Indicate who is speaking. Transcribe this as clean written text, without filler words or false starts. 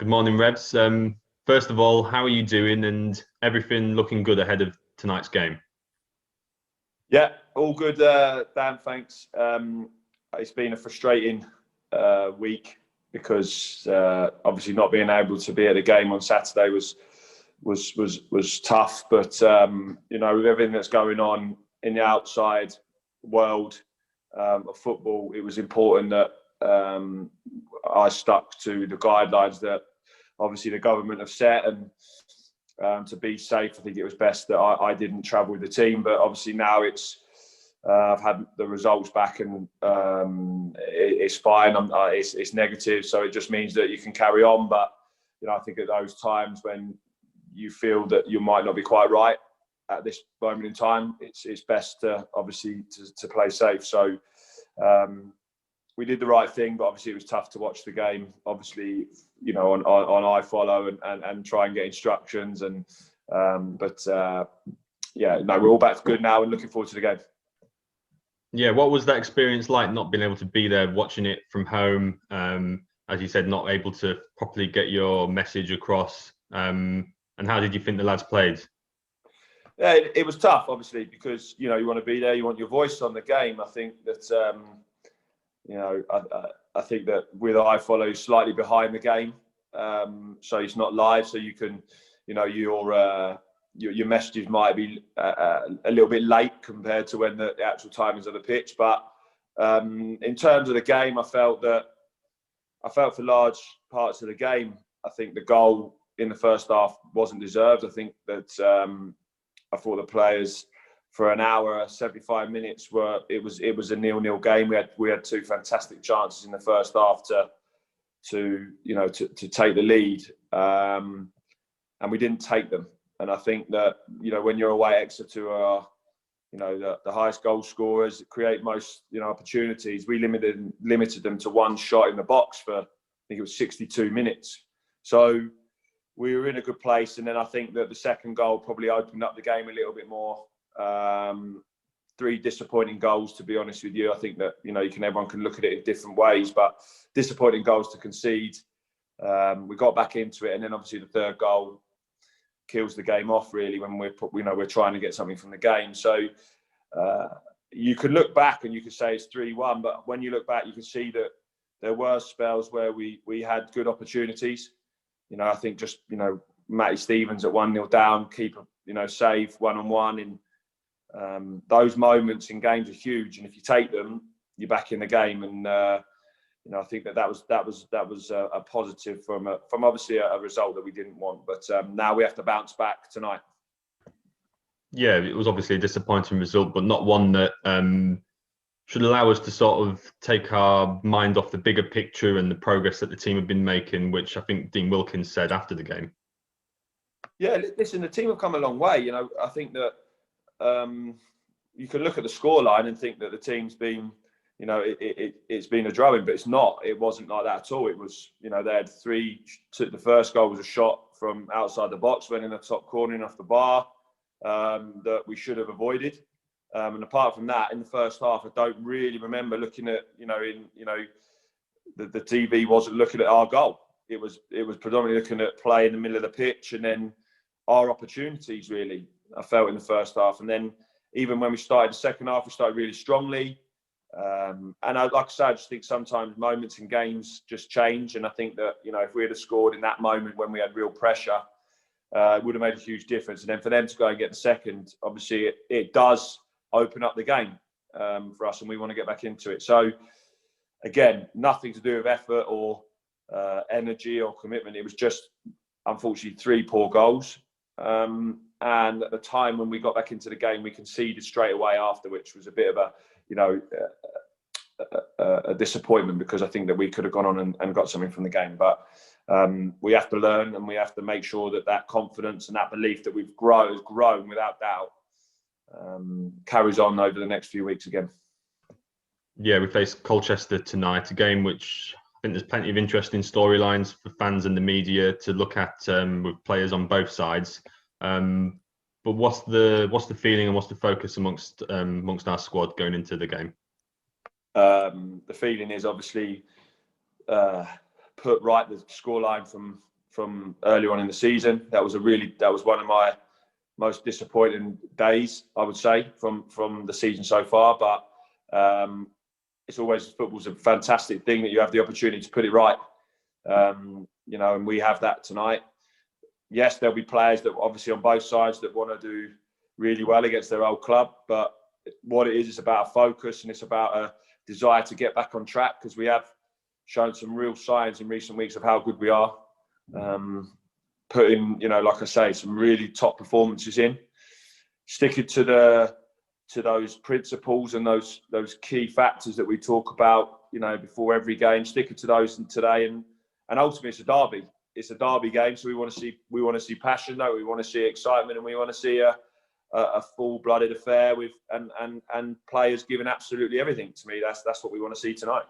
Speaker 1: Good morning, Revs. First of all, how are you doing and everything looking good ahead of tonight's game?
Speaker 2: Yeah, all good, Dan, thanks. It's been a frustrating week because obviously not being able to be at the game on Saturday was tough. But with everything that's going on in the outside world of football, it was important that I stuck to the guidelines that obviously the government have set, and to be safe, I think it was best that I didn't travel with the team. But obviously now I've had the results back, and it's fine. It's negative, so it just means that you can carry on. But I think at those times when you feel that you might not be quite right at this moment in time, it's best to obviously to play safe. So we did the right thing, but obviously it was tough to watch the game. Obviously, on iFollow and try and get instructions, we're all back to good now and looking forward to the game.
Speaker 1: Yeah, what was that experience like, not being able to be there, watching it from home? As you said, not able to properly get your message across. And how did you think the lads played?
Speaker 2: Yeah, it was tough, obviously, because you want to be there, you want your voice on the game. I think that I think that with iFollow, slightly behind the game, so it's not live, so you can, your messages might be a little bit late compared to when the actual timings of the pitch. But in terms of the game, I felt for large parts of the game, I think the goal in the first half wasn't deserved. I think that I thought the players for an hour, 75 minutes, it was a 0-0 game. We had two fantastic chances in the first half to take the lead, and we didn't take them. And I think that when you're away, Exeter are the highest goal scorers, create most opportunities. We limited them to one shot in the box for, I think it was 62 minutes. So we were in a good place, and then I think that the second goal probably opened up the game a little bit more. Three disappointing goals, to be honest with you. I think that everyone can look at it in different ways, but disappointing goals to concede. We got back into it, and then obviously the third goal kills the game off, really, when we're trying to get something from the game. So you could look back and you could say it's 3-1, but when you look back, you can see that there were spells where we had good opportunities. I think just Matty Stevens at 1-0 down, keeper save one-on-one, and those moments in games are huge. And if you take them, you're back in the game. And I think that was a positive from obviously a result that we didn't want. But now we have to bounce back tonight.
Speaker 1: Yeah, it was obviously a disappointing result, but not one that should allow us to sort of take our mind off the bigger picture and the progress that the team have been making, which I think Dean Wilkins said after the game.
Speaker 2: Yeah, listen, the team have come a long way. I think that you can look at the scoreline and think that the team's been, it's been a drubbing, but it's not. It wasn't like that at all. It was, they had the first goal was a shot from outside the box, went in the top corner and off the bar, that we should have avoided. And apart from that, in the first half, I don't really remember looking at, the TV wasn't looking at our goal. It was predominantly looking at play in the middle of the pitch, and then our opportunities, really, I felt, in the first half. And then even when we started the second half, we started really strongly. And like I said, I just think sometimes moments in games just change. And I think that, if we had scored in that moment when we had real pressure, it would have made a huge difference. And then for them to go and get the second, obviously it does open up the game for us, and we want to get back into it. So again, nothing to do with effort or energy or commitment. It was just, unfortunately, 3 poor goals. And at the time when we got back into the game, we conceded straight away after, which was a bit of a disappointment, because I think that we could have gone on and got something from the game. But we have to learn, and we have to make sure that confidence and that belief that we've grown without doubt carries on over the next few weeks again.
Speaker 1: Yeah, we face Colchester tonight, a game which I think there's plenty of interesting storylines for fans and the media to look at, with players on both sides. But what's the feeling and what's the focus amongst our squad going into the game?
Speaker 2: The feeling is obviously put right the scoreline from from earlier on in the season. That was one of my most disappointing days, I would say, from the season so far. But it's always, football's a fantastic thing that you have the opportunity to put it right. You know, and we have that tonight. Yes, there'll be players that obviously on both sides that want to do really well against their old club, but what it is, it's about a focus and it's about a desire to get back on track, because we have shown some real signs in recent weeks of how good we are. Putting, you know, like I say, some really top performances in, sticking to those principles and those key factors that we talk about, you know, before every game, sticking to those today, and ultimately it's a derby. It's a derby game, so we want to see passion, though. We want to see excitement, and we want to see a full-blooded affair with and players giving absolutely everything. To me, that's what we want to see tonight.